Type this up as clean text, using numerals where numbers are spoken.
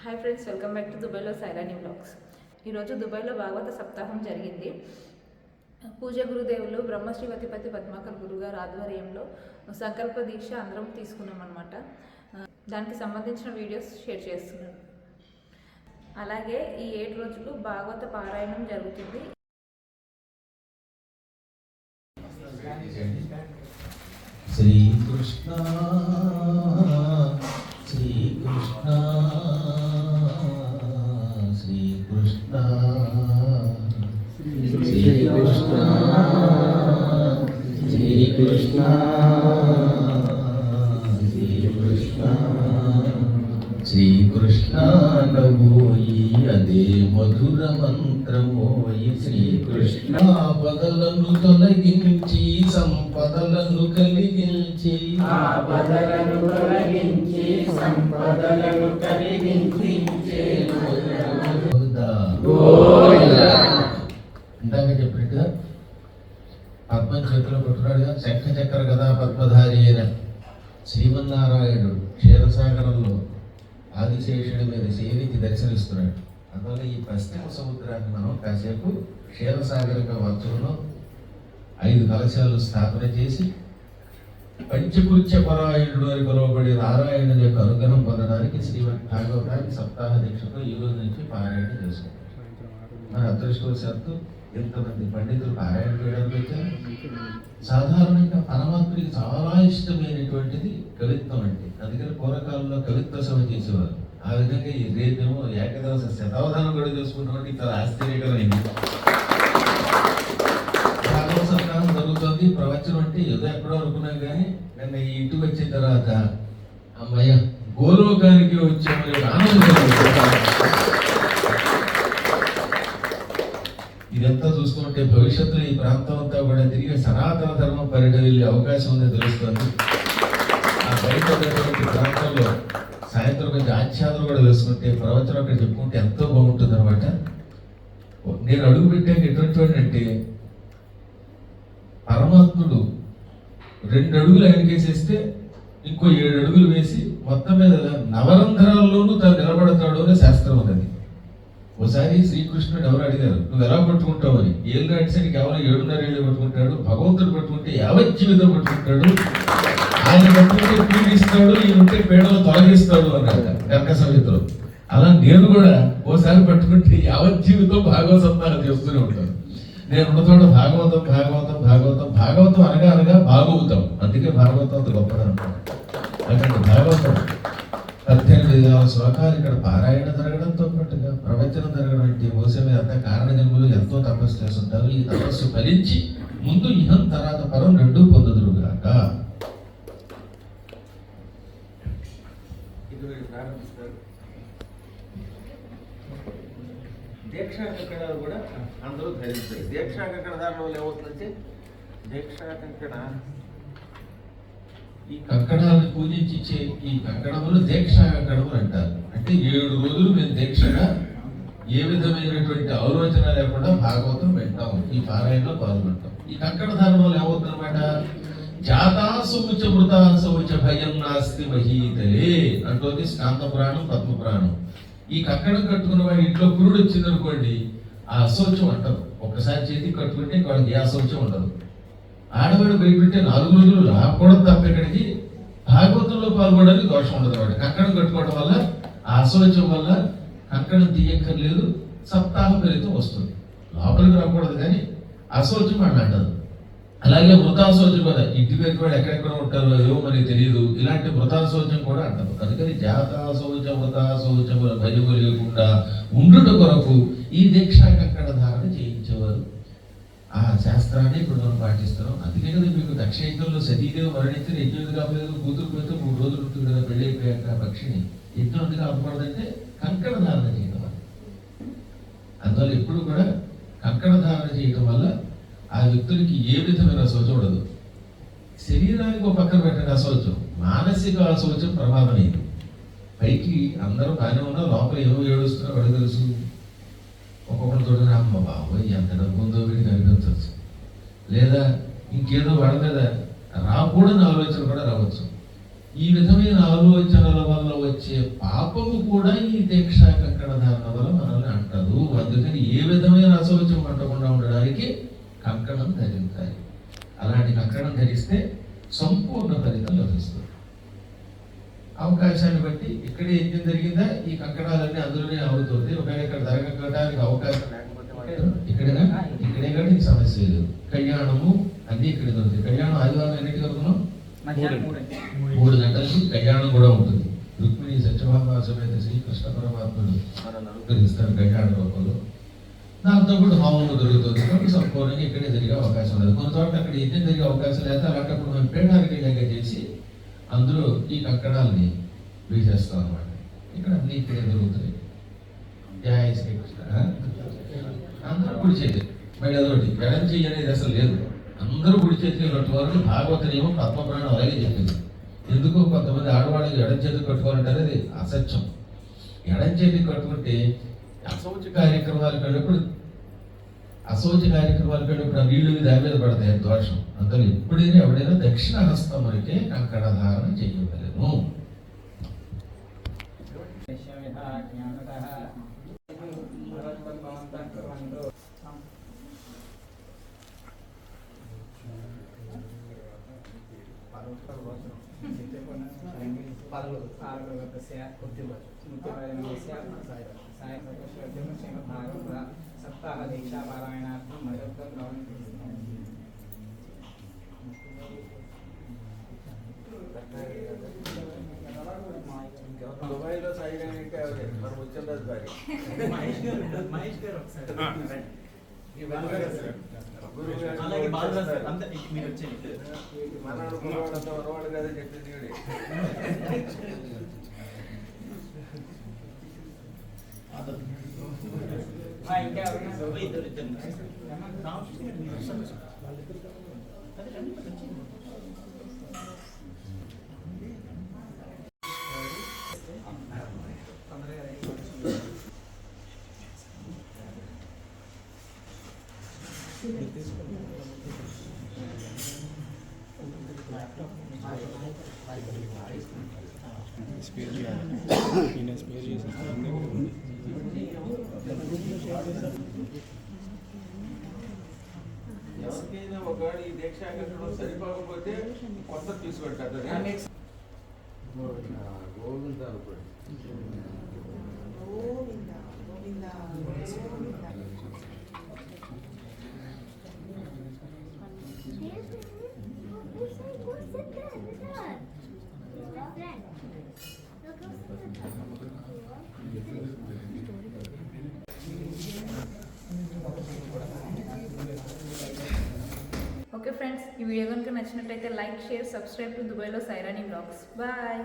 Hi friends, welcome back to దుబాయ్లో సైరాని vlogs. ఈరోజు దుబాయ్లో భాగవత సప్తాహం జరిగింది. పూజ గురుదేవులు బ్రహ్మశ్రీవతిపతి పద్మాకర్ గురుగారు ఆధ్వర్యంలో సంకల్ప దీక్ష అందరం తీసుకున్నాం అనమాట. దానికి సంబంధించిన వీడియోస్ షేర్ చేస్తున్నాను. అలాగే ఈ 7 రోజులు భాగవత పారాయణం జరుగుతుంది. శ్రీకృష్ణ శ్రీకృష్ణ శ్రీకృష్ణ శ్రీకృష్ణ శ్రీకృష్ణ శ్రీకృష్ణ శ్రీకృష్ణ నవోయి అదే మధుర మంత్రమోయి. శ్రీకృష్ణ పదలను తొలగించి సంపదలను కలిగించి ఆపదలను తొలగించి సంపదలను కలిగించి ఇందాక చెప్పినట్టుగా పద్మం చేతిలో పట్టున్నాడుగా, శంఖ చక్ర గదా పద్మధారి అయిన శ్రీమన్నారాయణుడు క్షీరసాగరంలో ఆదిశేషుడి మీద సేవికి దర్శనిస్తున్నాడు. అందువల్ల ఈ పశ్చిమ సముద్రాన్ని మనం కాసేపు క్షీరసాగరంగా మార్చడంలో 5 కలశాలు స్థాపన చేసి పంచకృత్య పరాయణుడు అని పిలువబడి నారాయణుడి యొక్క అనుగ్రహం పొందడానికి శ్రీమద్ భాగవతాన్ని సప్తాహ దీక్షతో ఈ రోజు నుంచి పారాయణ చేసుకుంటాం. మన అదృష్టవశాత్తు ఎంతమంది పండితులు పారాయణ చేయడానికి వచ్చారు. సాధారణంగా పరమాత్ముడికి చాలా ఇష్టమైనటువంటిది కవిత్వం అంటే, అందుకని పూర్వకాలంలో కవిత్వ సభ చేసేవారు. ఆ విధంగా ఈ రేపేమో ఏకదశ శతావధానం కూడా చేసుకున్నటువంటి చాలా ఆశ్చర్యకరమైంది. భాగవత సప్తాహం జరుగుతుంది. ప్రవచనం అంటే ఏదో ఎక్కడో అనుకున్నాం, కానీ నిన్న ఈ ఇంటికి వచ్చిన తర్వాత అమ్మయ్య గోలోకానికి వచ్చే ఆనందం. ఇదంతా చూస్తుంటే భవిష్యత్తులో ఈ ప్రాంతం అంతా కూడా తిరిగి సనాతన ధర్మం పరిట వెళ్ళే అవకాశం ఉందని తెలుస్తుంది. ఆ బయట ఉన్నటువంటి ప్రాంతంలో సాయంత్రం కొంచెం ఆచ్ఛాదన కూడా వేసుకుంటే ప్రవచనం అక్కడ చెప్పుకుంటే ఎంతో బాగుంటుంది అనమాట. నేను అడుగు పెట్టాక ఎటువంటి అంటే పరమాత్ముడు 2 అడుగులు ఆయనకేసేస్తే ఇంకో 7 అడుగులు వేసి మొత్తం మీద నవరంధ్రాల్లోనూ తను నిలబడతాడు అనే శాస్త్రం ఉన్నది. ఒకసారి శ్రీకృష్ణుడు ఎవరు అడిగారు, నువ్వు ఎలా పట్టుకుంటావు అని. ఏళ్ళు అడిసరి కేవలం 7.5 ఏళ్ళు పట్టుకుంటాడు, భగవంతుడు పట్టుకుంటే యావజ్జీవితం పట్టుకుంటాడు. ఆయన పట్టుకుంటే పీడిస్తాడు, ఈయన ఉంటే పీడలు తొలగిస్తాడు అన్నాడు కనక సంహితలో. అలా నేను కూడా ఓసారి పట్టుకుంటే యావజ్జీవితం భాగవత సప్తాహం చేస్తూనే ఉంటాను. నేను ఉన్నతోట భాగవతం భాగవతం భాగవతం భాగవతం అనగా భాగవతం. అందుకే భాగవతం అంత గొప్పదన్నమాట. అటువంటి భాగవతం 18,000 శ్లోకాలు ఇక్కడ పారాయణ జరగడంతో పాటుగా ప్రవచనం జరగడం అంటే మోసే మీద అంత కారణ జన్మలు ఎంతో తపస్సు చేస్తుంటారు. ఈ తపస్సు ఫలించి ముందు ఇహం తర్వాత పరం 2 పొందుదురుగాక. దీక్షా కంకణాలు కూడా అందరూ ధరిస్తారు. దీక్షా కంకణ ధారణ వల్ల ఏమవుతుందంటే దీక్షా కంకణ ఈ కంకణాలను పూజించి ఇచ్చే ఈ కంకణములు దీక్షా కంకణములు అంటారు. అంటే 7 రోజులు మేము దీక్షగా ఏ విధమైనటువంటి ఆలోచన లేకుండా భాగవతం వింటాము, ఈ పారాయణలో పాల్గొంటాం. ఈ కంకణ ధారణ వల్ల ఏమవుతుందన్నమాట, జాతాసముచ మృతాసముచ భయం నాస్తి మహీతలే అంటుంది స్కాంద పురాణం, పద్మ పురాణం. ఈ కంకణం కట్టుకున్న వాడి ఇంట్లో పురుడు వచ్చింది అనుకోండి, ఆ అశౌచం అంటారు. ఒక్కసారి చేతికి కట్టుకుంటే వాళ్ళకి ఏ అశౌచం ఉండదు. ఆడవాడు బయటపెట్టే 4 రోజులు రాకూడదు తప్ప ఇక్కడికి భాగవతంలో పాల్గొనడానికి దోషం ఉండదు. వాడు కంకణం కట్టుకోవడం వల్ల ఆ అశౌచం వల్ల కంకణం తీయక్కర్లేదు, సప్తాహ ఫలితం వస్తుంది. లోపలికి రాకూడదు కానీ అశౌచం వాడిని అంటదు. అలాగే మృతాశౌచం కూడా, ఇంటి పేరు వాడు ఎక్కడెక్కడ ఉంటారో ఏవో మనకి తెలియదు, ఇలాంటి మృతాశౌచం కూడా అంటారు. అందుకని జాతాశౌచ మృతాశౌచముల భయము లేకుండా ఉండుట కొరకు ఈ దీక్షా కంకణ ధారణ చేయించేవారు. ఆ శాస్త్రాన్ని ఇప్పుడు మనం పాటిస్తున్నాం. అందుకే కదా మీకు దక్షయజ్ఞంలో సతీదేవి మరణించిన యజ్ఞం కావలేదు, కూతురు పోతే 3 రోజులు ఉంటుంది కదా పెళ్ళి అయిపోయాక పక్షిని. యజ్ఞం అందుకు అవ్వకూడదంటే కంకణ ధారణ చేయడం వల్ల. అందువల్ల ఎప్పుడు కూడా కంకణ ధారణ చేయడం వల్ల ఆ వ్యక్తులకి ఏ విధమైన అశౌచం ఉండదు. శరీరానికి ఒక పక్కన పెట్టిన అశౌచం, మానసిక అశౌచం ప్రమాదమైంది. పైకి అందరూ బాగానే ఉన్నా లోపల ఏమో ఏడుస్తున్నా వాడు తెలుసు. ఒక్కొక్కరు చూడని అమ్మ బాబోయ్ ఎంత డబ్బు ఉందో వీడికి అనిపించవచ్చు, లేదా ఇంకేదో వాడి మీద రాకూడని ఆలోచన కూడా రావచ్చు. ఈ విధమైన ఆలోచనల వల్ల వచ్చే పాపము కూడా ఈ దీక్ష అందుకని ఏ విధమైన అశౌచం పట్టకుండా ఉండడానికి కంకణం ధరించాలి. అలాంటి కంకణం ధరిస్తే సంపూర్ణ ఫలితం లభిస్తుంది. అవకాశాన్ని బట్టి ఇక్కడే యజ్ఞం జరిగిందా ఈ కంకణాలన్నీ అందులోనే అవుతుంది. ఒకవేళ ఇక్కడ జరగడానికి అవకాశం లేకపోతే ఇక్కడేనా ఇక్కడే కూడా నీకు సమస్య లేదు. కళ్యాణము అన్ని ఇక్కడ దొరుకుతాయి. కళ్యాణం ఆదివారం ఎన్నింటికి వస్తున్నాం? 3 గంటలకి కళ్యాణం కూడా ఉంటుంది. రుక్మిణి సత్యభామ సమేత శ్రీకృష్ణ పరమాత్ముడు మనల్ని అనుగ్రహిస్తారు కళ్యాణ రూపంలో. దాంతో కూడా హోమము దొరుకుతుంది. కాబట్టి సంపూర్ణంగా ఇక్కడే జరిగే అవకాశం లేదు. కొన్ని చోట్ల అక్కడ యజ్ఞం జరిగే అవకాశం లేదా అలాంటప్పుడు మేము పీఠానికి చేసి అందులో ఈ కంకణాలని వేసేస్తాం అన్నమాట. ఇక్కడ అన్ని ఇక్కడే దొరుకుతాయి. జయ శ్రీకృష్ణ. అందరూ కుడి చేతి మళ్ళీ అదొకటి ఎడం చెయ్యి అనేది అసలు లేదు. అందరూ కుడి చేతికి కట్టుకోవాలని భాగవత నియమం పద్మపురాణం అలాగే చెప్పింది. ఎందుకు కొంతమంది ఆడవాళ్ళకి ఎడం చేతికి కట్టుకోవాలంటారు, అది అసత్యం. ఎడం చేతికి కట్టుకుంటే అశౌచ కార్యక్రమాలకు వెళ్ళినప్పుడు ఆ నీళ్లు దాని మీద పడతాయి, దోషం. అందులో ఎప్పుడైనా ఎవడైనా దక్షిణ హస్తం వరకే కంకణ ధారణ చేయగలను. सप्ताह दीक्षा पारायणार्थं मयोक्तं भवन्ति. దుబాయ్లో సాయిగానికి మనం వచ్చిన రోజు బాగా మహేష్ గారు ఒకసారి మనవాడు గురువాడంతా మనవాడు కదా చెప్పింది వీడి. ఇంకా ఎవరికైనా ఒకవేళ ఈ దీక్ష సరిపోకపోతే కొత్త తీసుకుంటారు. గోవింద అనుకోండి. ఓకే ఫ్రెండ్స్, ఈ వీడియో కనుక నచ్చినట్టయితే లైక్, షేర్, సబ్స్క్రైబ్ టు దుబాయ్లో సైరానీ వ్లాగ్స్. బాయ్.